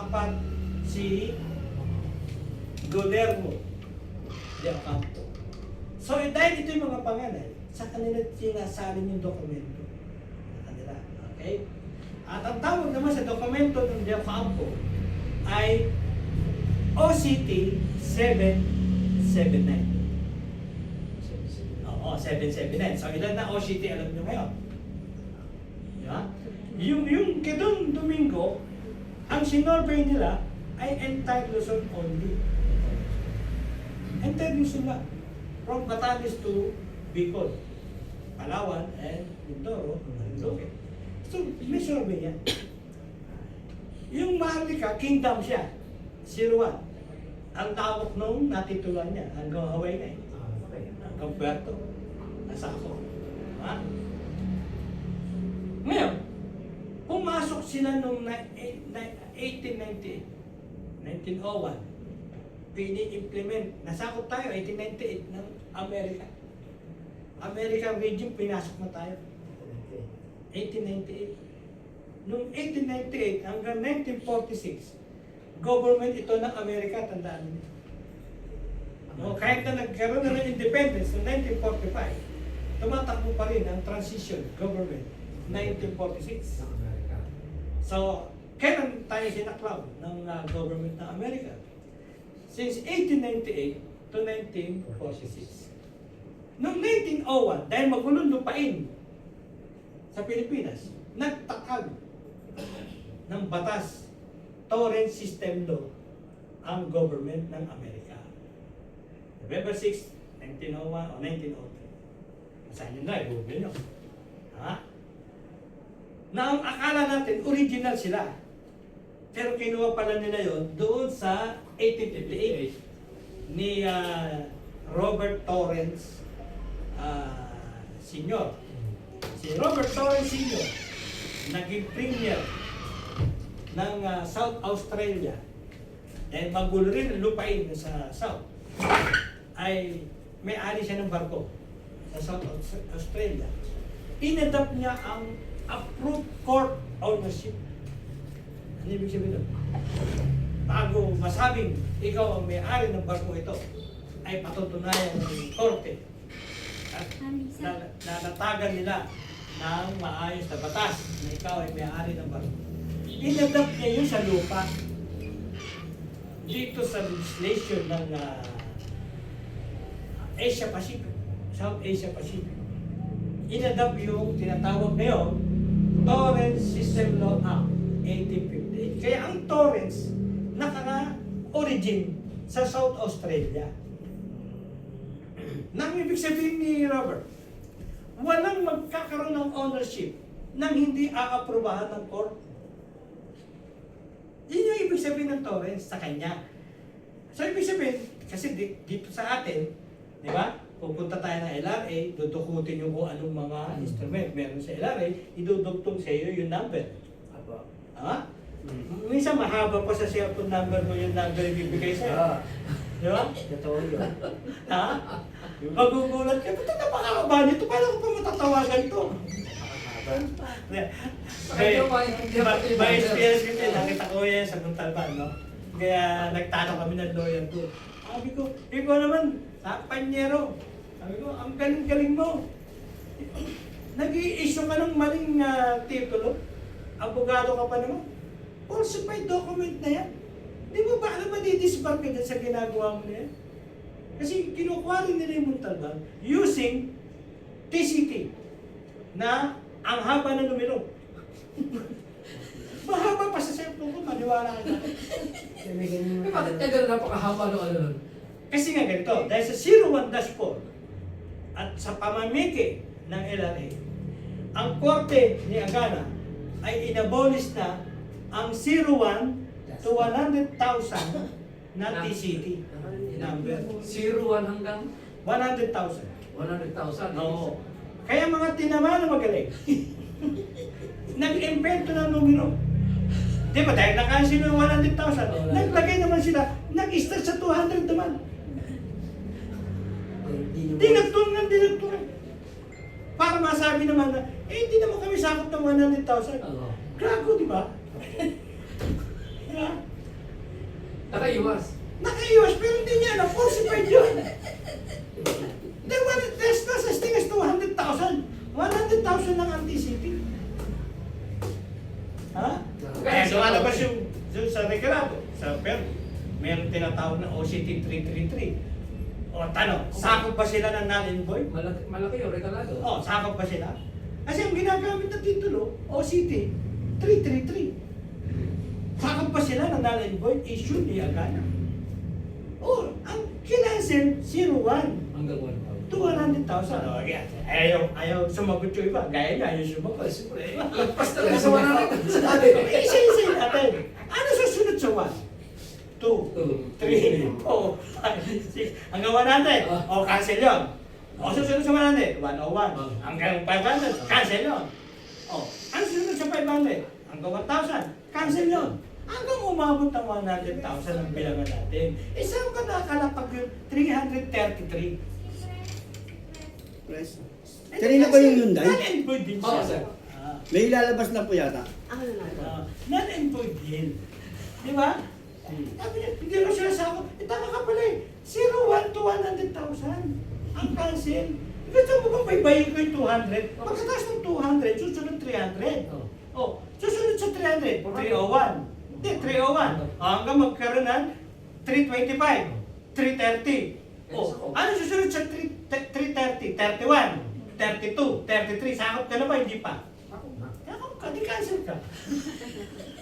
apat si Guillermo de Ocampo. So, dahil ito yung mga pangalan, sa kanila sinasalin yung dokumento. Sa kanila, okay? At ang tawag naman sa dokumento ng de Ocampo ay OCT 779. Oo, 779. So, ilan na OCT alam nyo ngayon? Diba? Yung Quezon Domingo, ang sinorvey nila ay entire Luzon only. Entire Luzon lang. From Batanes to Bicol, Palawan, and Mindoro, Marinduque. So, may survey yan. Yung Maharlika, kingdom siya. 01. Ang tawag nung natitulan niya, hanggang Hawaii na eh. Hanggang Puerto. Nasa ako. Ha? Ngayon, pumasok sila noong 1898, 1901. Pini-implement. Nasakot tayo, 1898 ng Amerika. American regime, pinasok na tayo. 1898. Noong 1898 hanggang 1946, government ito ng Amerika, tandaan niyo. No, kahit na nagkaroon na ng independence noong 1945, tumatakbo pa rin ang transition government 1946. So, kailan tayo sinaklaw ng government ng Amerika? Since 1898 to 1946. Noong 1901, dahil magulong lupain sa Pilipinas, nagtakag ng batas Torrent System Law ang government ng Amerika. November 6, 1901 o 1903. Saan yun na, i-google nyo. Ha? Na ang akala natin, original sila. Pero kinuha pala nila yon doon sa 1858 ni Robert Torrance Sr. Si Robert Torrance Sr. naging premier ng South Australia. Dahil magulo rin ang lupain sa South. Ay may-ari siya ng barko sa South Australia. Inadapt niya ang approved court ownership. Ano ibig sabihin doon? Bago masabing ikaw ang may-ari ng barko ito, ay patutunayan ng korte at nanatagan nila ng maayos na batas na ikaw ay may-ari ng barko. Inadapt niya yun sa lupa. Dito sa legislation ng Asia Pacific, South Asia Pacific. Inadapt yung tinatawag ngayon Torrance System Law Act 1858. Kaya ang Torrance naka-origin sa South Australia. Nang ibig sabihin ni Robert, walang magkakaroon ng ownership nang hindi aaprubahan ng court. Yun yung ibig sabihin ng Torrance sa kanya. So ibig sabihin, kasi dito sa atin, di ba? Pupunta tayo ng LRA, dudukutin yung kung anong mga instrument meron sa LRA, idudugtong sa iyo yung number. Apo. Ha? Minsan mahaba pa sa cellphone number mo yung number yung bibigay sa'yo. Di ba? Totoo yun. Ha? Magugulat ka, ba't napakakaba nito? Paano ko pa matatawagan ito? By experience ko din, nakita ko yan sa Montalban, no? Kaya nagtanong kami ng lawyer ko. Sabi ko, ikaw naman, sa panyero. Sabi ko, ang galing-galing mo. Nag-i-issue ka ng maling titulo. Abogado ka pa naman. Falsified document na yan. Di mo ba alam madidisbar ka dyan sa ginagawa mo na yan? Kasi kinukuha rin nila yung Montalban using TCT na ang haba na numero. Mahaba pa sa cellphone ko, maniwala ka na. Bakit ka gano'n napakahaba ng ano nun? Kasi nga ganito, dahil sa 01-4 at sa pamamiki ng LRA, ang korte ni Agana ay inabolish na ang 01 to 100,000 na TCT number. 01 hanggang 100,000. 100,000. Oo. Kaya mga tinama na magaling, nag-invento ng numero. Di ba? Dahil nakasin yung 100,000, naglagay naman sila, nag-start sa 200 naman. Dinagtungan. Para masabi naman na, hindi naman kami sakot ng 100,000. Gago, di ba? Nakaiwas. Nakaiwas pero hindi niya alam, falsified yun. There's no such thing as 200,000. 100,000 lang anticipated. Ha? Kaya lumalabas yung sa reklamo, sa pero meron tinatawag na OCT 333. O tanong, sakop ba sila ng null and void? Malaki yung regalado. O, sakop ba sila? Kasi ang ginagamit na titulo, OCT 333. Sakop ba sila ng null and void? Issue ni Agana. O, ang kinancel, 01. Hanggang 1,000. 200,000. O, ayaw sumagot yung iba. Gaya niya, ayaw sumagot. Siyempre. Lagpas talaga sa 100. Isa-isa natin. Ano susunod sa 1? 2, 3, 4, 5, 6, hanggang 100. O, cancel yun. O, susunod sa 100, 101. Hanggang 500, cancel yun. O, ano susunod sa 500? Hanggang 1,000, cancel yun. Hanggang umabot ng 100,000 ang bilangan natin. Saan ka nakalapag yung 333? Price. Kanina ba yung Hyundai? Non-employed din siya. Oo, sir. May ilalabas na po yata. Non-employed din. Di ba? Sabi niya, hindi rin siya sa ako. Tama ka pala eh. 01 to 100,000. Ang cancel. Gusto mo bang baybayin ko yung 200? Pagkatapos ng 200, susunod 300. Oh, susunod sa 300, 301. Hindi, 301. Hanggang magkaroon ng 325, 330. Oh, ano susunod sa 330? 31, 32, 33. Sakop ka na ba? Hindi pa. Sakop ka, di cancel ka.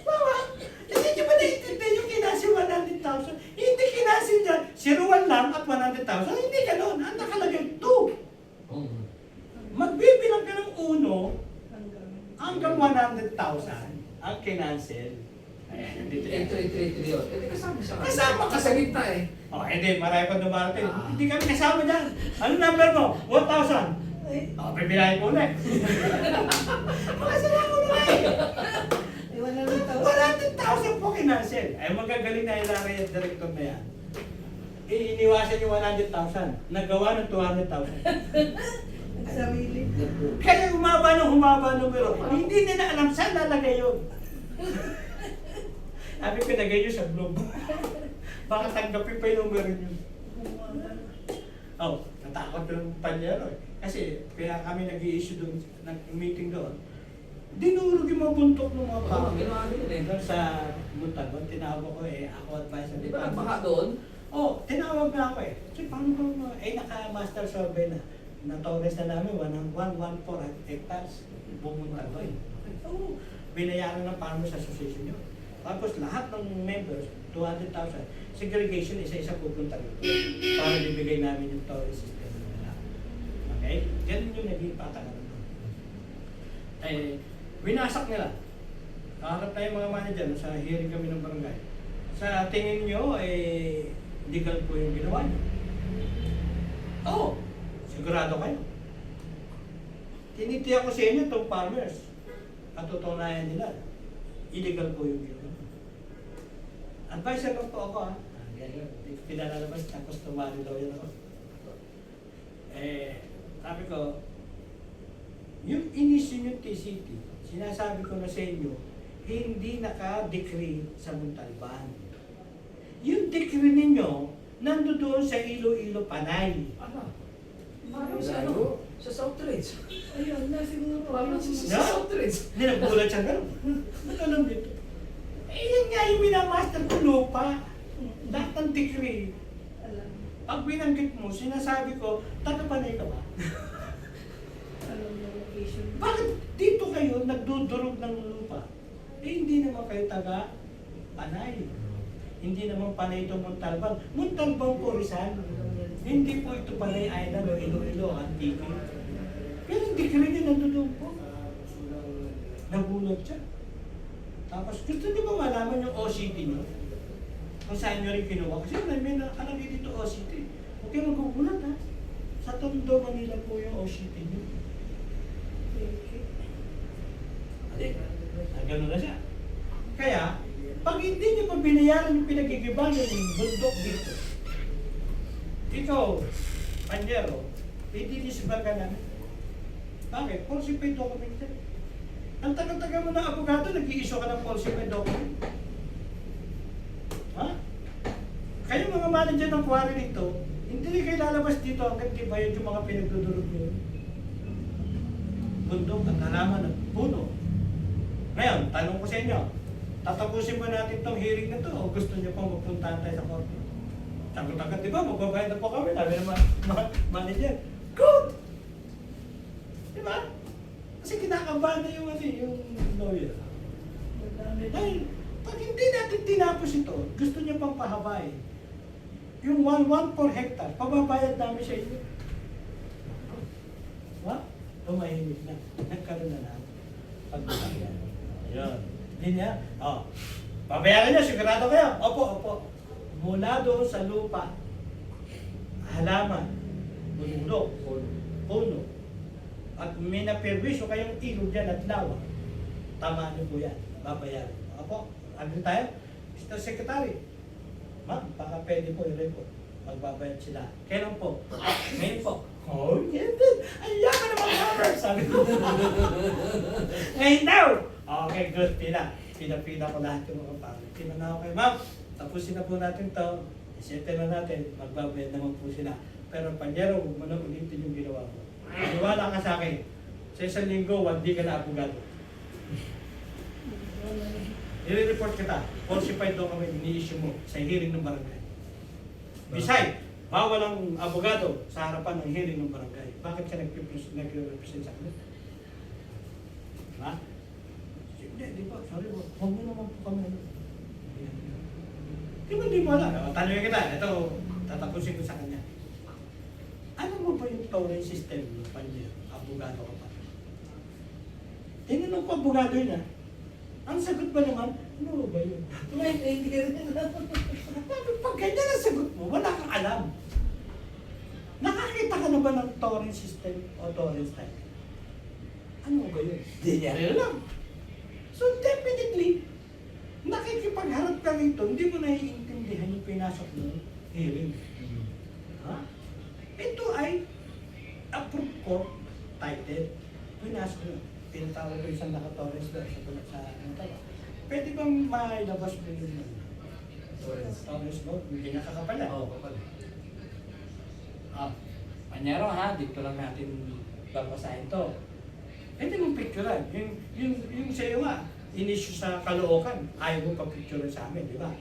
Bawa, hindi nyo ba naiintindihan yung kinasil 100,000? Hindi kinasil dyan, 01 lang at 100,000. Hindi ganun. Ang nakalagay 2. Magbibilang ka ng 1 hanggang 100,000 ang kinancel. Ayan, dito yan. 8,333 yun. Kasama siya. Kasama ka. Sa gitna eh. Oh, hindi, marami pa dumarating. Hindi kami kasama dyan. Ano number mo? 1,000. Oh, bibilahin ko ulit. Makasama ko na eh. 100,000 po kinancel. Ay, magagaling na ilari yung director na yan. Iniwasan yung 100,000. Nagawa ng 200,000. Kaya humaba numero. Hindi nila alam saan lalagay yun. Sabi ko, nagay nyo sa globe. Baka tanggapin pa yung numero nyo. Oh, natakot yung panyero eh. Kasi kaya kami nag-i-issue doon, nag-meeting doon. Dinurog yung mga buntok ng mga tao. Ginawa nila eh. Doon sa Montalban, tinawag ko ako advisor. Di ba nagbaha doon? Oh, tinawag na ako eh. Kasi paano ba, naka-master survey na. Na-torres na namin, 114 hectares. Bumunta ko eh. Oo, binayaran ng Farmers Association yun. Tapos lahat ng members, 200,000, segregation, isa-isa pupunta rito. Para bibigay namin yung torres system nila. Okay? Ganun yung naging patakaran. Eh, winasak nila. Kaharap na yung mga manager sa hearing kami ng barangay. Sa tingin nyo, legal po yung ginawa nyo. Oo, sigurado kayo. Tinitiyak ko sa inyo itong farmers. Patutunayan nila. Illegal po yung ginawa. Advisor lang po ako ha. Pinalalabas na customary daw yan ako. Sabi ko, yung inisyu yung TCT, sinasabi ko na sa inyo, hindi naka-decree sa Montalban. Yung decree ninyo, nandoon sa Iloilo, Panay. Ano? Parang sa ano? Sa Southridge. Ayun na siguro. Parang sa No? Southridge. Hindi nagbulat siya gano'n. Ano dito? Yan nga yung minamaster ko lupa. Lahat ng decree. Alam. Pag binanggit mo, sinasabi ko, taga-Panay ka ba? Alam mo location. Bakit dito kayo nagdudurog ng lupa? Hindi naman kayo taga-Panay. Hindi naman Panay ito Montalban. Montalban po Rizal. Hindi po ito Panay Island o Iloilo, Antique. Pero hindi ka rin yung nandun po. Nagulat siya. Tapos gusto niyo ba malaman yung OCT niyo? Kung saan nyo rin kinuha. Kasi may nakalagay dito OCT. Huwag kayo magugulat ha. Sa Tondo, Manila po yung OCT niyo. Gano'n na siya. Kaya, pag hindi niyo pa binayaran yung pinagigibahan ng bundok dito, ikaw, Panyero, i-disbar ka namin. Bakit? Falsified document yan. Ang tagal-tagal mo ng abogado, nag-i-issue ka ng falsified document. Ha? Kayo mga manager ng quarry dito, hindi kayo lalabas dito hanggang di bayad yung mga pinagdudurog nyo. Bundok at halaman at puno. Ngayon, tanong ko sa inyo, tatapusin ba natin itong hearing na to o gusto nyo pang magpuntahan tayo sa korte? Sagot agad, di ba? Magbabayad na po kami. Sabi ng manager, good! Di ba? Kasi kinakabahan na yung lawyer. Dahil, pag hindi natin tinapos ito, gusto niya pang pahabain. Yung 1 per hectare, pababayad namin sa inyo. What? Tumahimik na. Nagkaroon na natin. Pagbabayan. Ayun. Hindi niya. Oh. Pabayaran niya, sigurado kayo. Opo, opo. Mula doon sa lupa, halaman, bundok, puno, at may naperwisyo kayong ilog dyan at lawa, tama niyo po yan. Babayaran. Opo. Agree tayo? Mr. Secretary. Ma'am, baka pwede po i-report. Magbabayad sila. Kailan po? Ngayon po. Oh, yan din. Ay, yaman naman cover! Sabi ko. Ngayon daw! Okay, good. Pina ko lahat yung mga pangit. Pina na ako kay ma'am. Tapusin na po natin to. Isete na natin. Magbabayad naman po sila. Pero panyero, huwag mo na ulitin yung ginawa mo. Maniwala ka sa akin. Sa isang linggo, hindi ka na abogado. I-report kita. Falsified document ini-issue mo sa hearing ng barangay. Besides, bawal ang abogado sa harapan ng hearing ng barangay. Bakit ka nag-represent sa akin? Ha? Hindi, di ba? Sorry po. Huwag mo naman po kami. Di mo alam. Tanongin kita. Ito, tatapusin ko sa kanya. Alam mo ba yung towing system ng Panjer? Abogado ka pa. Tinanong ko abogado yun ha. Ang sagot ba naman, ano ba yun? Hindi ka rin Pag ganyan ang sagot mo, wala kang alam. Nakakita ka na ba ng torrent system o torrent style? Ano ba yun? Hindi niya rin alam. So definitely, nakikipagharap ka rito, hindi mo naiintindihan yung pinasok mo hearing. Ha? Ito ay approved court title. Pinasok mo. Tinatawag ko isang naka-torrents doon sa ano tayo. Pwede bang mailabas mo yung torrents mo? Hindi nga kakapal yan. Oo, kapal. Panyero ha, dito lang natin babasahin to. Pwede mong picturean. Yung sa'yo nga, in-issue sa Caloocan, ayaw mo pa-picturean sa amin, di ba?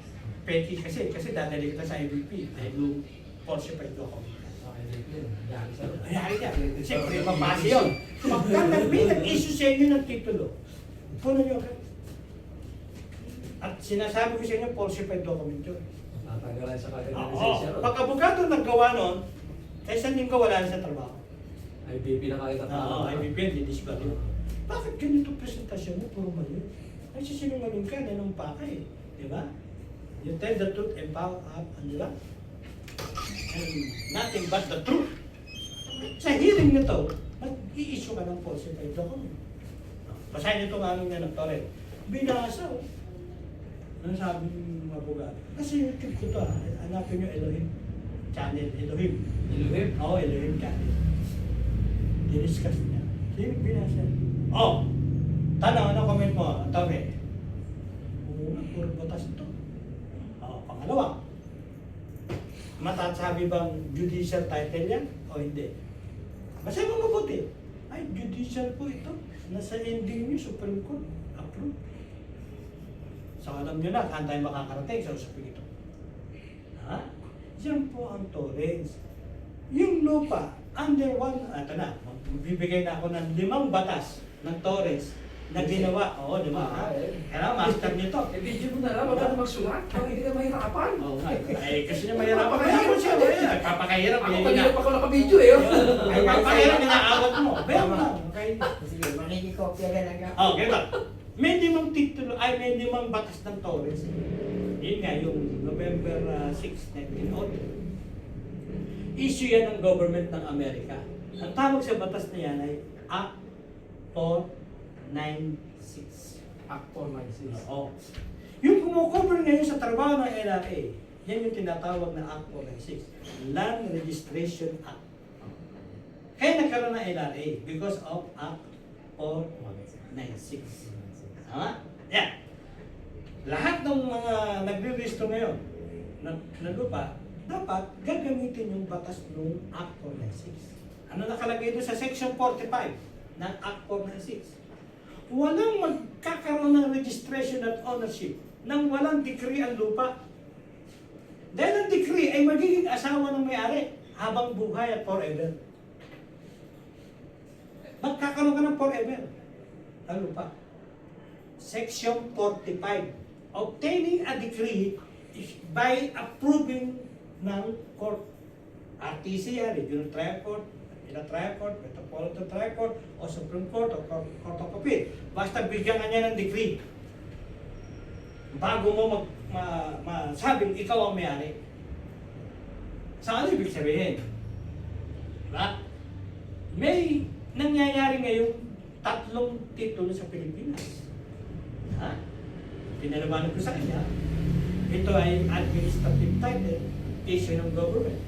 Peki kasi dadali kita sa IBP dahil yung falsified document. Ayari ka. Siyempre, mapasi yun. Pagka nag-issue sa inyo ng titulo, puno nyo agad. At sinasabi ko sa inyo, falsified document yun. Tatanggalan sa kanya ng Oo. lisensya. Pag abogado naggawa nun, kaya isang linggo wala na sa trabaho. IBP na kayo Oo, IBP, didisqualify. Bakit ganito presentasyon mo? Puro mali. Ay, sisinungaling ka, nanumpa ka eh. Di ba? You tell the truth and power up, di ba? And nothing but the truth. Sa hearing nito, mag-i-issue ka ng falsified document. Basahin nito nga nung yan ng torrent. Binasa oh. Ano sabi ng abogado? Kasi YouTube ko to hanapin nyo Elohim channel. Elohim. Elohim? Oo, Elohim channel. Diniscuss niya. Sino binasa? Oh! Tanong, ano comment mo? Torrent. Oo, puro batas ito. Oh, pangalawa. Matasabi bang judicial title yan o hindi? Basta mo mabuti. Ay, judicial po ito. Nasa ending nyo, Supreme Court. Approve. So alam nyo na, saan tayo makakarating sa usapin ito. Ha? Yan po ang torrents. Yung lupa, under one, ito na, magbibigay na ako ng 5 batas ng torrents na ginawa. Oo, di ba? Kaya master nyo to. Video mo na lang, wag ka na magsulat. Parang hindi ka mahirapan. Oo nga. Ay, kasi niya mahirapan. Kaya mo siya, ay, papakahirap. Ako kanina pa ako nakabidyo eh. Ay, papakahirap, inaawat mo. Bayan mo lang. Okay? Sige, makikikopya ka lang. Oh, ganito. May 5 titulo, ay may 5 batas ng Torres. Yun nga, yung November 6, 1902. Issue yan ng government ng Amerika. Ang tawag sa batas na yan ay Act 496. Act 496. Oo. Yung kumukover ngayon sa trabaho ng LRA, yan yung tinatawag na Act 496. Land Registration Act. Kaya nagkaroon ng LRA because of Act 496. Tama? Yan. Lahat ng mga nagre-register ngayon, na lupa, dapat gagamitin yung batas ng Act 496. Ano nakalagay doon sa Section 45 ng Act 496? Walang magkakaroon ng registration at ownership nang walang decree ang lupa. Dahil ang decree ay magiging asawa ng may-ari habang buhay at forever. Magkakaroon ka ng forever ang lupa. Section 45. Obtaining a decree is by approving ng court. RTC, Regional Trial Court, Manila Trial Court, Metropolitan Trial Court, o Supreme Court, o Court of Appeal. Basta bigyan ka niya ng decree. Bago mo masabing ikaw ang may-ari. Sa ano ibig sabihin? Diba? May nangyayari ngayon 3 titulo sa Pilipinas. Ha? Pinalabanan ko sa kanya. Ito ay administrative title, issue ng government.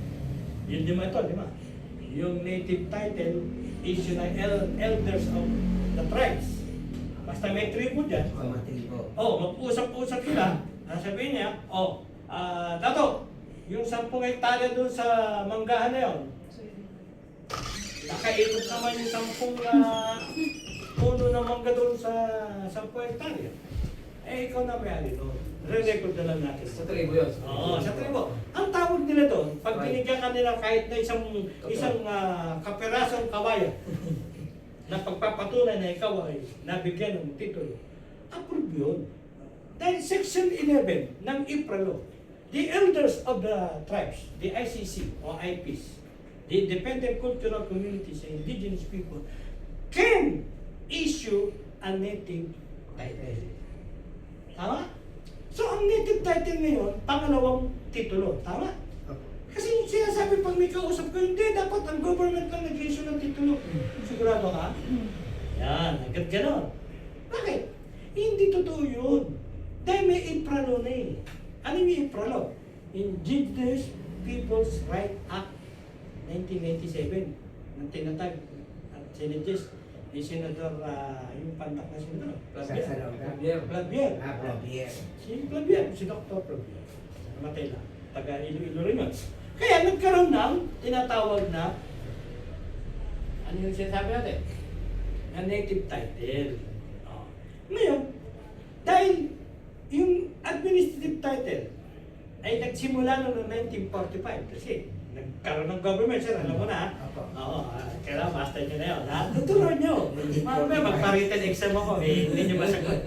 Yun ito, di ba? Yung native title, issue ng elders of the tribes. Basta may tribo dyan. Mag-usap-usap sila. Sabihin niya, Dato, yung 10 hektarya doon sa manggahan na yun, nakaikot naman yung 10 puno ng mangga doon sa 10 hektarya. Ikaw na may-ari doon. Re-record na lang natin. Sa tribo yun. Oo, sa tribo. Ang tawag nila doon, pag binigyan ka nila kahit na isang kaperasong kawayan na pagpapatunay na ikaw ay nabigyan ng titulo, approve yun. Dahil Section 11 ng IPRA Law, the elders of the tribes, the ICC o IPs, the Independent Cultural Communities and Indigenous People, can issue a native title. Tama? So, ang native title ngayon, pangalawang titulo. Tama? Kasi yung sinasabi pag may kausap ko, hindi, dapat ang government lang nag-issue ng titulo. Sigurado ka? Yan, agad ganon. Bakit? Hindi totoo yun. Dahil may IPRA law na eh. Ano yung IPRA law? Indigenous People's Right Act 1997 ng tinatag at sinadjust ni Senator, yung pantak na senador. Javier. Plavier. Plavier. Si Plavier, si Dr. Plavier. Namatay lang. Taga Iloilo rin yun. Kaya nagkaroon ng tinatawag na, ano yung sinasabi natin? Na native title. Ngayon, dahil yung administrative title ay nagsimula noong 1945 kasi nagkaroon ng government, sir. Alam mo na, oo, kailangan master nyo na yun. Tuturuan nyo. Mamaya magpa-written exam ako, hindi nyo masagot.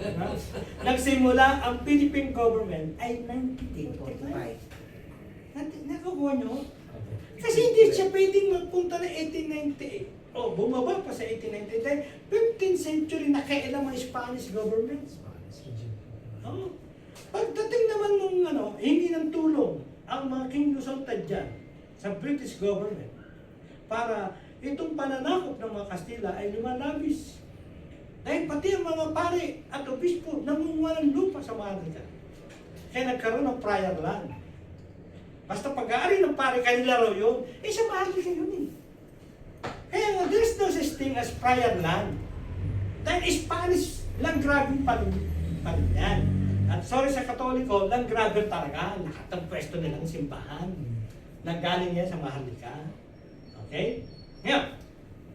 Nagsimula ang Philippine government ay 1945. Nakukuha nyo? Kasi hindi siya pwedeng magpunta na 1898. Bumaba pa sa 1898. 15th century na kailan ang Spanish government. Pagdating naman nung hingi ng tulong ang mga King Luzon dyan sa British government para itong pananakop ng mga Kastila ay lumalabis. Dahil pati ang mga pare at obispo nangunguha ng lupa sa Maharlika. Kaya nagkaroon ng prior land. Basta pag-aari ng pare kanila raw yun, sa Maharlika yun eh. Kaya nga, there's no such thing as prior land. Dahil Spanish lang grabbing pa rin yan. At sorry sa Katoliko, lang grabber talaga. Nakatang pwesto nilang simbahan. Nanggaling yan sa Maharlika. Okay? Ngayon,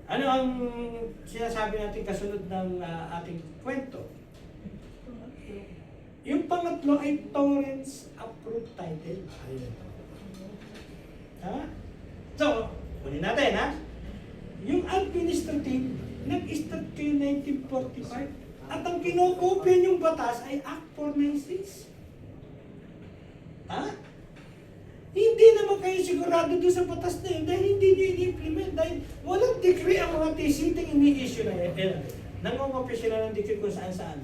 ano ang sinasabi natin kasunod ng ating kwento? Yung pangatlo ay Torrens Approved Title. Ha? So, kunin natin ha? Yung administrative, nag-start kayo 1945. At ang kinokopya niyong batas ay Act 496. Ha? Hindi naman kayo sigurado doon sa batas na yun dahil hindi niyo i-implement. Dahil walang decree ang mga tisiting ini-issue na yan. Nangongopya sila ng decree kung saan-saan.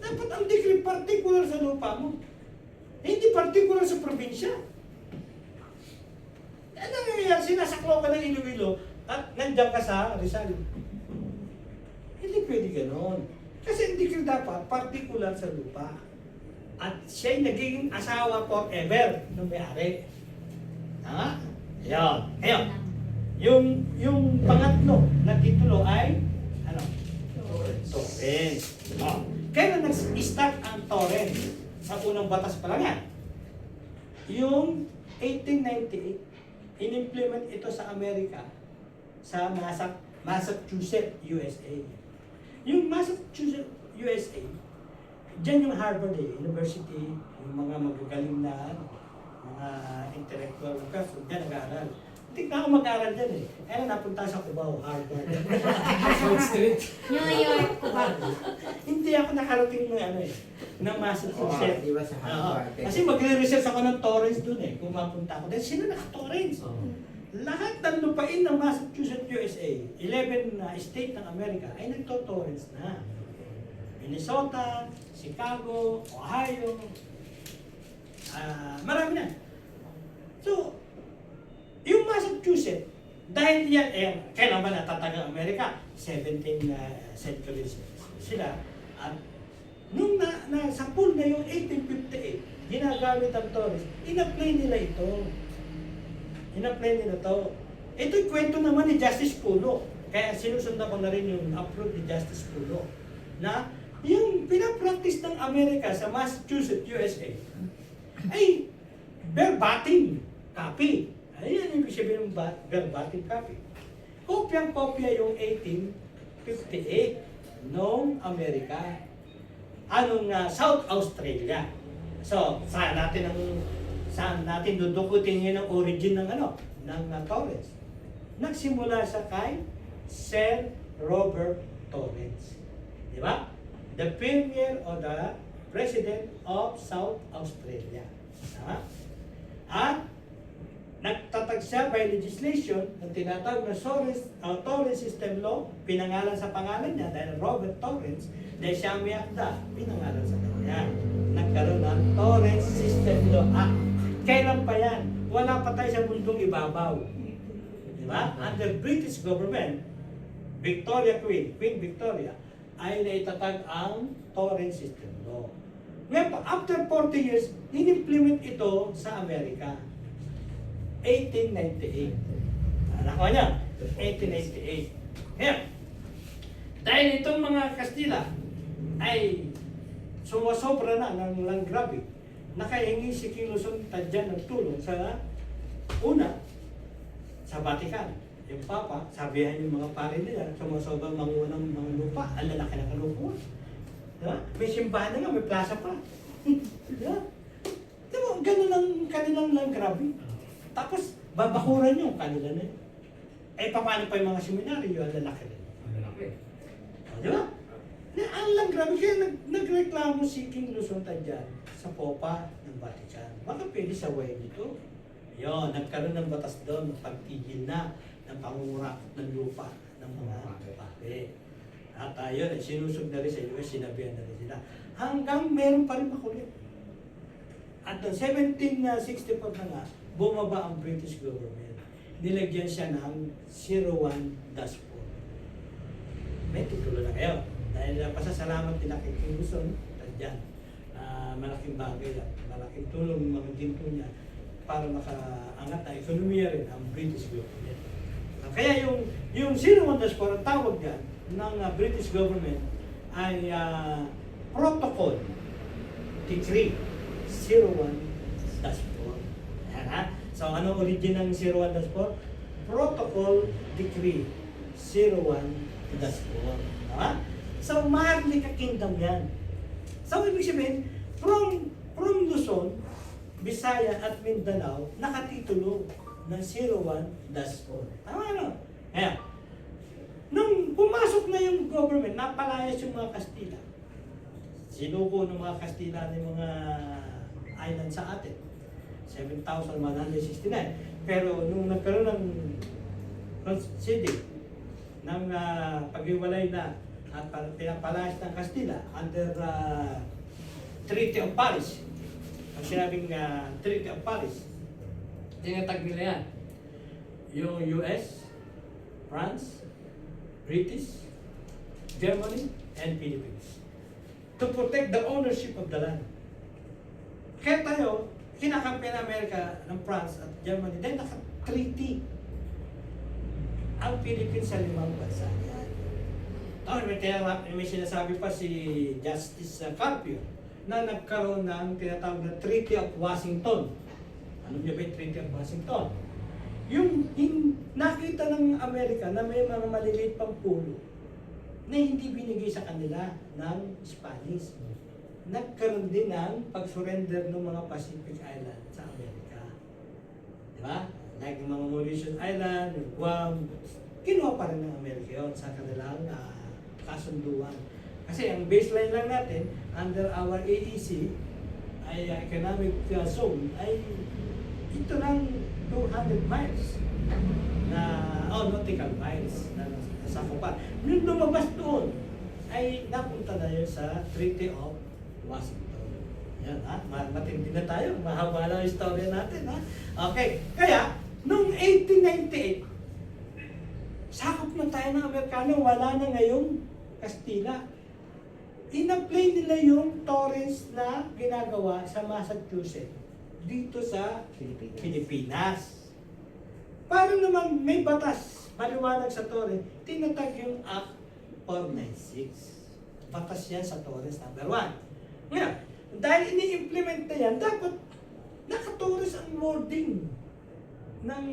Dapat ang decree particular sa lupa mo. Hindi particular sa probinsya. Ano nangyayari? Sinasaklaw ka ng Iloilo at nandiyan ka sa Rizal. Hindi pwede ganon. Kasi ang decree dapat particular sa lupa. At siya'y nagiging asawa forever nung may-ari. Ha? Ayan. Ayan. Yung pangatlo na titulo ay, ano? Torrens. Kaya nag-start ang Torrens. Sa unang batas pa lang yan. yung 1898, in-implement ito sa Amerika, sa Massachusetts, USA. Yung Massachusetts, USA, dyan yung Harvard University, yung mga magagaling na mga intellectual person, dyan nag-aaral. Hindi na ako mag-aaral dyan eh. Kaya napunta sa Cubao, Harvard. South Street. New York ko ba? Hindi ako nakarating ng ano eh, ng Massachusetts. Di ba sa Oo. Harvard? Kasi magre-research ako ng Torrance dun eh, kung mapunta ako. Dahil sila naka-Torrance. Oo. Lahat ng lupain ng Massachusetts, USA, 11 state ng Amerika ay nagto-Torrance na. Minnesota, Chicago, Ohio, marami na. So, yung Massachusetts, dahil yan, kailan ba natatag ang Amerika? 17th century sila. At nung sa pool na yung 1858, ginagamit ang Torres, in-apply nila ito. In-apply nila to. Ito'y kwento naman ni Justice Pulo. Kaya sinusundan ko na rin yung upload ni Justice Pulo. Na yung pinapractice ng Amerika sa Massachusetts, USA, ay verbatim copy. Ayan yung ibig sabihin ng verbatim copy. Kopyang-kopya yung 1858 noong Amerika. Anong South Australia. So, saan natin dudukutin yun ang origin ng Torrance. Nagsimula sa kay Sir Robert Torrance. Di ba? The Premier or the President of South Australia. At nagtatag siya by legislation ng tinatawag na Torrance System Law, pinangalan sa pangalan niya dahil Robert Torrance, dahil siya may akda, pinangalan sa kanya. Nagkaroon ng Torrance System Law Act. Kailan pa yan? Wala pa tayo sa mundong ibabaw. Di ba? Under British government, Queen Victoria, ay naitatag ang Torrance System Law. Ngayon, after 40 years, in-implement ito sa Amerika. 1898. Nakuha niya? 1898. Ngayon, dahil itong mga Kastila ay sumasobra na ng Landgrabe, nakahingi si King Luzon Tadyan ng tulong sa sa Vatican. Yung Papa, sabihan yung mga pare nila, sumasobra manguha ng mga lupa, ang lalaki ng kalupuan. Diba? May simbahan na nga, may plaza pa. Diba? Diba? Ganun ang kanilang Landgrabe. Tapos, babakuran yung kanila na yun. Eh, paano pa yung mga seminaryo? Ang lalaki rin. Ang lalaki. Di ba? Ang Landgrabe, kaya nagreklamo si King Luzon Tadyan sa Popa ng Vatican. Baka pwede sa way nito. Yun, nagkaroon ng batas doon, pagtigil na ng pangungurakot ng lupa ng mga pare. At ayun, sinusog na rin sa US, sinabihan na rin sila. Hanggang meron pa rin makulit. At noong 1764 na nga, bumaba ang British government. Nilagyan siya ng 01-4. May titulo na kayo. Dahil pasasalamat nila kay King Luzon, Tadyan. Malaking bagay at malaking tulong ng mga ginto niya para makaangat na ekonomiya rin ang British government. Kaya yung 01-4 ang tawag yan ng British government ay Protocol Decree 01-4. So, ano origin ng 01-4? Protocol Decree 01-4. So, Maharlika Kingdom yan. So, ibig sabihin, from Luzon, Visaya at Mindanao, nakatitulo ng 01-4. Tama ano? Ayan. Nung pumasok na yung government, napalayas yung mga Kastila. Sinuko ng mga Kastila ng mga island sa atin. 7,169. Pero nung nagkaroon ng conceding, ng paghiwalay na at pinapalayas ng Kastila under Treaty of Paris, ang sinabing Treaty of Paris, tinatag nila yan. Yung US, France, British, Germany, and Philippines. To protect the ownership of the land. Kaya tayo, kinakampi ng Amerika, ng France at Germany, dahil naka-treaty ang Philippines sa 5 bansa. May sinasabi pa si Justice Carpio na nagkaroon ng tinatawag na Treaty of Washington Alam niyo ba yung Treaty of Washington? Nakita ng Amerika na may mga maliliit pang pulo na hindi binigay sa kanila ng Spanish. Nagkaroon din ng pag-surrender ng mga Pacific Island sa Amerika. Di ba? Like yung mga Mauritius Island, yung Guam, kinuha pa rin ng Amerika yun sa kanilang kasunduan. Kasi ang baseline lang natin, under our AEC, ay economic zone, ay ito lang 200 miles na nautical miles na sakupan. Nung lumabas doon, ay napunta na yun sa Treaty of Washington. Yan ha, matindi na tayo, mahaba lang yung istorya natin ha. Okay, kaya, nung 1898, sakop na tayo ng Amerikano, wala na ngayong Kastila. In-apply nila yung Torrens na ginagawa sa Massachusetts dito sa Pilipinas. Para naman may batas, maliwanag sa Torrens, tinatag yung Act 496. Batas yan sa Torrens number 1. Ngayon, dahil ini-implement na yan, dapat naka-Torrens ang wording ng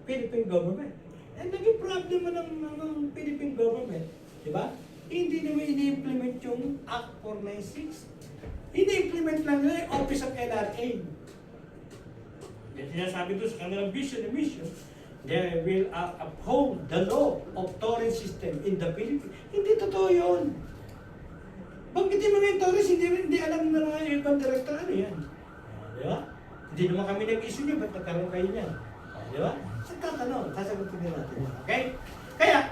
Philippine government. And naging problema ng Philippine government, di ba? Hindi naman ini-implement yung Act 496. Ini-implement lang nila yung Office of LRA. Yan sinasabi doon sa kanilang vision and mission, they will uphold the law of Torrens system in the Philippines. Hindi totoo yun. Banggitin mo nga yung Torrens, hindi alam na mga ibang director ano yan. Di ba? Hindi naman kami nag-issue niya, ba't nagkaroon kayo niyan? Di ba? Sa tatanong, sasagutin din natin yan. Okay? Kaya,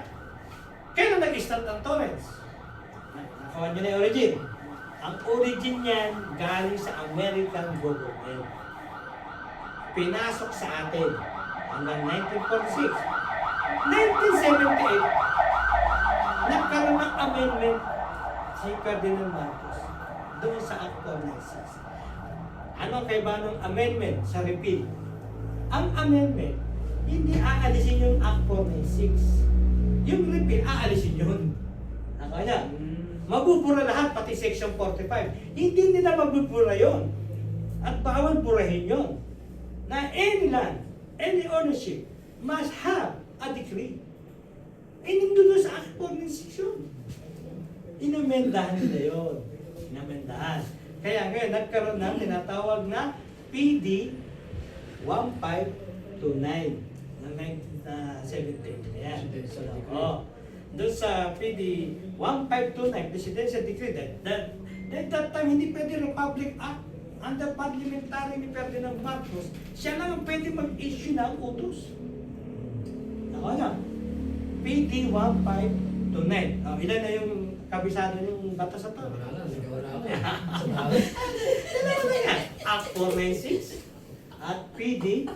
kailan nag-start ang Torrens? Nakawan niyo na yung origin. Ang origin niyan galing sa American government. Pinasok sa atin hanggang 1946. 1978, nagkaroon ng amendment si Ferdinand Marcos doon sa Act 496. Ano ang kaiba ng amendment sa repeal? Ang amendment, hindi aalisin yung Act 496. Yung repeal, aalisin yun. Nakaya, mabubura lahat, pati Section 45. Hindi nila mabubura yon. At bawal burahin yon. Na any land, any ownership must have a decree. Nandun sa Act 496 yun. Inamendahan nila yun. Inamendahan. Kaya ngayon, nagkaroon ng tinatawag na PD 1529 ng 1970. Ayan. So, doon sa PD 1529, Presidential Decree, that time hindi pwede Republic Act. Under parliamentary ni Ferdinand Marcos, siya lang ang pwede mag-issue ng utos. Ako na. PD 1529. Ilan na yung kabisado yung batas sa to? Wala na, nagawa na ako. Ano na yan? Act 496 at PD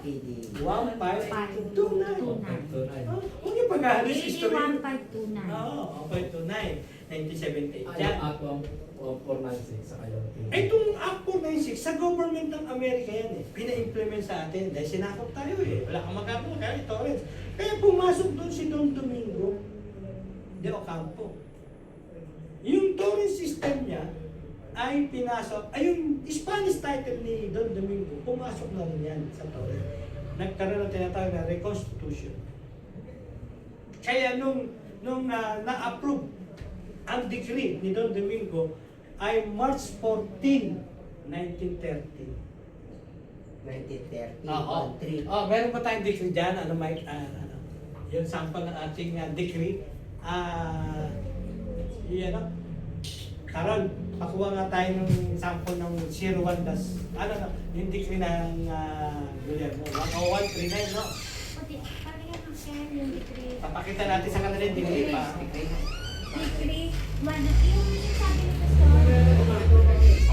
1529. Huwag yung pag-aalis PD history. 1529. Oo, 1529. 1978. Ay, Yan. Act 496 sa kayo. Itong Act 496, sa government ng Amerika yan eh. Pina-implement sa atin dahil sinakop tayo eh. Wala kang magagawa kaya Torrens. Kaya pumasok doon si Don Domingo de Ocampo. Yung Torrens system niya ay pinasok, ay yung Spanish title ni Don Domingo, pumasok na rin yan sa Torrens. Nagkaroon ng tinatawag na reconstitution. Kaya nung na-approve ang decree ni Don Domingo ay March 14, 1930. 1930. Oo. 13. Meron pa tayong decree dyan. Ano, Mike? Yung sample ng ating decree. Yan o. Karon, pakuha nga tayo ng sample ng 01 yung decree ng Guillermo. 10139, no? Pati, parehan ng share yung decree. Papakita natin sa kanila yung decree pa. Decree, yung sabi ni Pastor,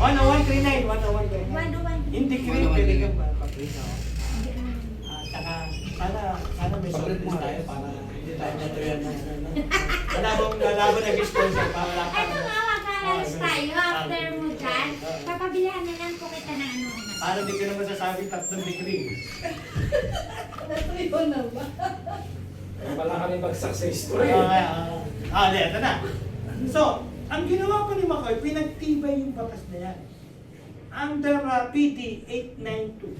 10139, 10139. 101. Yung decree, pwede ka papakita. Saka, sana may surplus tayo para hindi tayo natuyan na malabang nag-sponsor para wala ka. Ay, tumawag tayo after mo dyan. Papabilihan na lang po kita ng ano. Para di ka naman sasabi 3 decree. Natuyo na ba? Wala kami bagsak sa history. Ito na. So, ang ginawa pa ni McCoy, pinagtibay yung batas na yan. Under PD 892.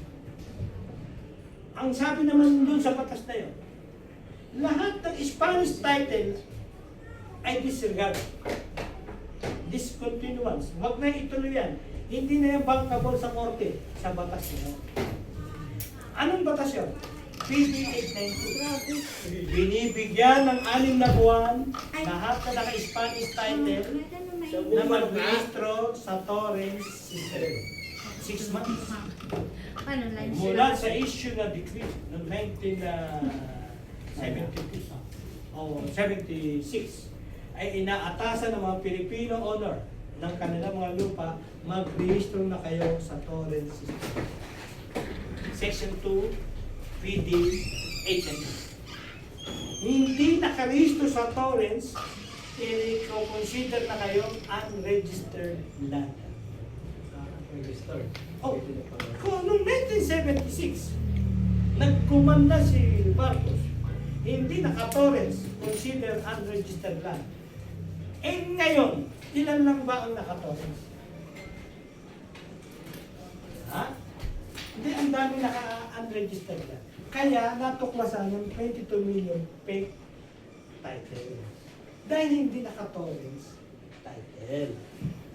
ang sabi naman dun sa batas na yun, lahat ng Spanish title ay disregard. Discontinuance. Huwag na ituloy yan. Hindi na yan bankable sa korte sa batas nyo. Anong batas yun? PD 890. Binibigyan ng 6 na buwan lahat na naka-Spanish title na mag-registro sa torrents system. 6 months. Paano lang Mula sa issue na decree noong 1972 o 76 ay inaatasan ng mga Pilipino owner ng kanilang mga lupa mag-rehistro na kayo sa torrent system. Section 2 PD 890. Hindi nakarehistro sa torrents, i-consider na kayong unregistered land. Registered. Oh, kung noong 1976, nagkumanda si Marcos, hindi naka-torrents, consider unregistered land. Eh ngayon, ilan lang ba ang naka-torrents? Ha? Hindi, ang dami naka-unregistered land. Kaya natuklasan ng 22 million fake title. Dahil hindi naka-torrents title.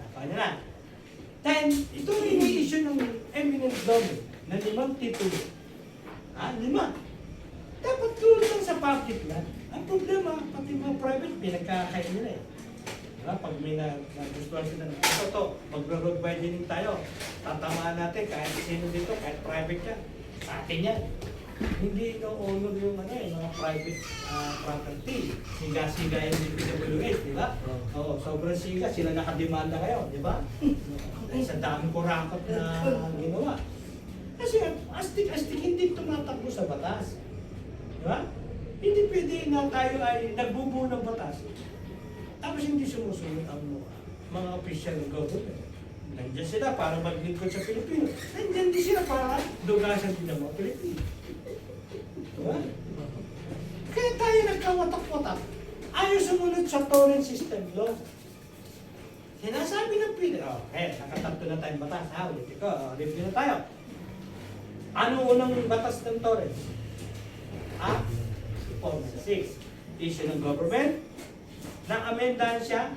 Nakanya na. Dahil ito rin yung issue ng eminent domain na 5 titulo. Ha? 5. Dapat tulad lang sa public land. Ang problema, pati mga private, pinagkakain nila eh. Diba? Pag may nagustuhan sila na ito, magro-road widening tayo. Tatamaan natin kahit sino dito, kahit private ka. Sa atin yan. Hindi ino-honor yung mga private property. Siga-siga yung DPWH, di ba? Oo, sobrang siga, sila nakademanda kayo, di ba? Dahil sa daming kurakot na ginawa. Kasi astig-astig hindi tumatakbo sa batas. Di ba? Hindi pwede na tayo ay nagbubuo ng batas. Tapos hindi sumusunod ang mga official ng government. Nandiyan sila para maglingkod sa Pilipino. Nandiyan din sila para dugasan din ng mga Pilipino. Diba? Kaya tayo nagkawatak-watak. Ayaw sumunod sa torrent system law. Sinasabi ng Pilipino, nakatanto na tayong batas. Ulit ko, review na tayo. Ano unang batas ng torrent? Act 46. Issue ng government. Na-amendahan siya.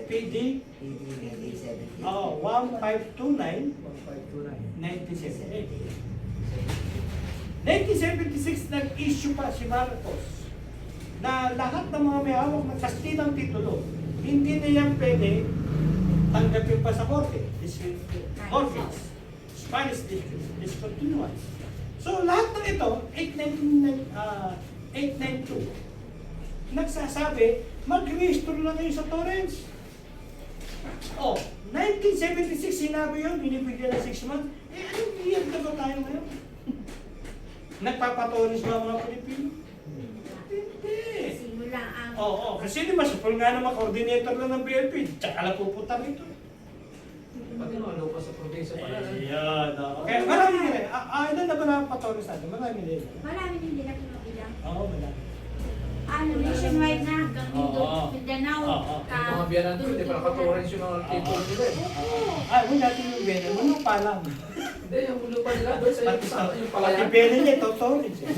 PD 1970. 1529 1978. 1976 nag-issue pa si Marcos na lahat ng mga may hawak ng kastilang titulo, hindi na yan pwede tanggapin pa sa korte. Orphans, Spanish district, discontinuance. So lahat ng ito, 892, nagsasabi, mag-rehistro na kayo sa torrents. Oh, 1976 sinabi yun, binibigyan ng 6 months. Anong year na ba tayo ngayon? Nagpapatoris ba mga Pilipino? Hindi. Simula ang... Oo, kasi di ba, supol nga naman, coordinator lang ng BLP, tsaka lang pupunta rito. Pati mga lupa sa probinsya pala. Ayan, okay. Marami din eh. Ilan na ba napapatoris natin? Marami din. Marami hindi na pinabilang. Oo, marami. Nationwide na hanggang dito, Oo. Mindanao, Oo. Yung mga biyanan doon, hindi pa nakatorrents yung mga titulo nila eh. Huwag natin yung Benin. Ano pa lang? Hindi, yung lupa nila doon sa Pati yung pati palayan. Benin niya, totoo rin siya.